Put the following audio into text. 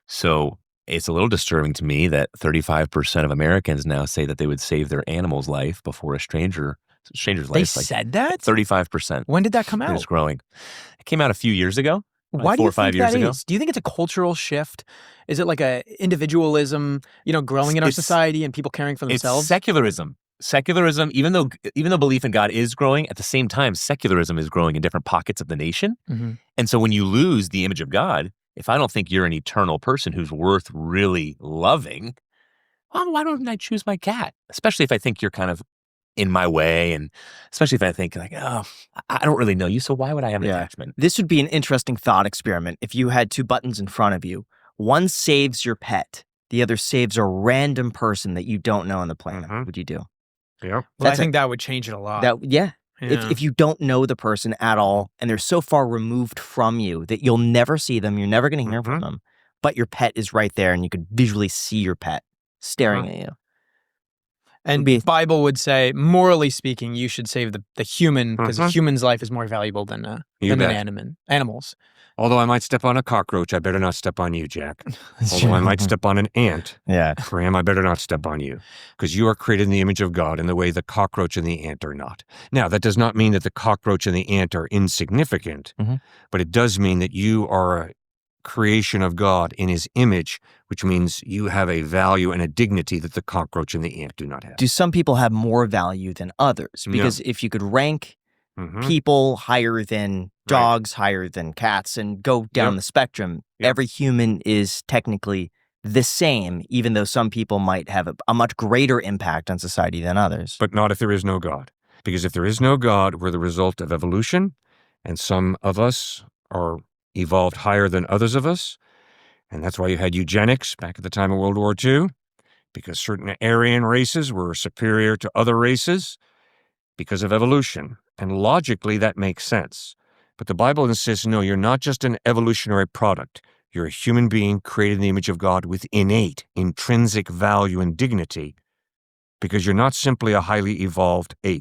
So it's a little disturbing to me that 35% of Americans now say that they would save their animal's life before stranger's They life. Like said that? 35%. When did that come And out? it's growing. It came out a few years ago. Why Like do 4 you or 5 think years that ago. is? Do you think it's a cultural shift? Is it like a individualism, growing in our It's- society and people caring for It's themselves? secularism. Secularism, even though belief in God is growing, at the same time, secularism is growing in different pockets of the nation. Mhm. And so when you lose the image of God, if I don't think you're an eternal person who's worth really loving, well, why don't I choose my cat? Especially if I think you're kind of in my way, and especially if I think like, oh, I don't really know you, so why would I have an attachment? This would be an interesting thought experiment if you had two buttons in front of you. One saves your pet, the other saves a random person that you don't know on the planet. What would you do? Yeah. Well, I think that would change it a lot. Yeah. If you don't know the person at all and they're so far removed from you that you'll never see them, you're never going to hear from them, but your pet is right there and you could visually see your pet staring at you. And the Bible would say, morally speaking, you should save the human because a human's life is more valuable than an animal's. Although I might step on a cockroach, I better not step on you, Jack. Although I might step on an ant, Graham, I better not step on you, because you are created in the image of God in the way the cockroach and the ant are not. Now, that does not mean that the cockroach and the ant are insignificant, but it does mean that you are a creation of God in his image, which means you have a value and a dignity that the cockroach and the ant do not have. Do some people have more value than others? Because if you could rank people higher than dogs, higher than cats, and go down the spectrum, every human is technically the same, even though some people might have a much greater impact on society than others. But not if there is no God. Because if there is no God, we're the result of evolution, and some of us are evolved higher than others of us, and that's why you had eugenics back at the time of World War II, because certain Aryan races were superior to other races because of evolution. And logically, that makes sense. But the Bible insists, no, you're not just an evolutionary product. You're a human being created in the image of God with innate, intrinsic value and dignity, because you're not simply a highly evolved ape.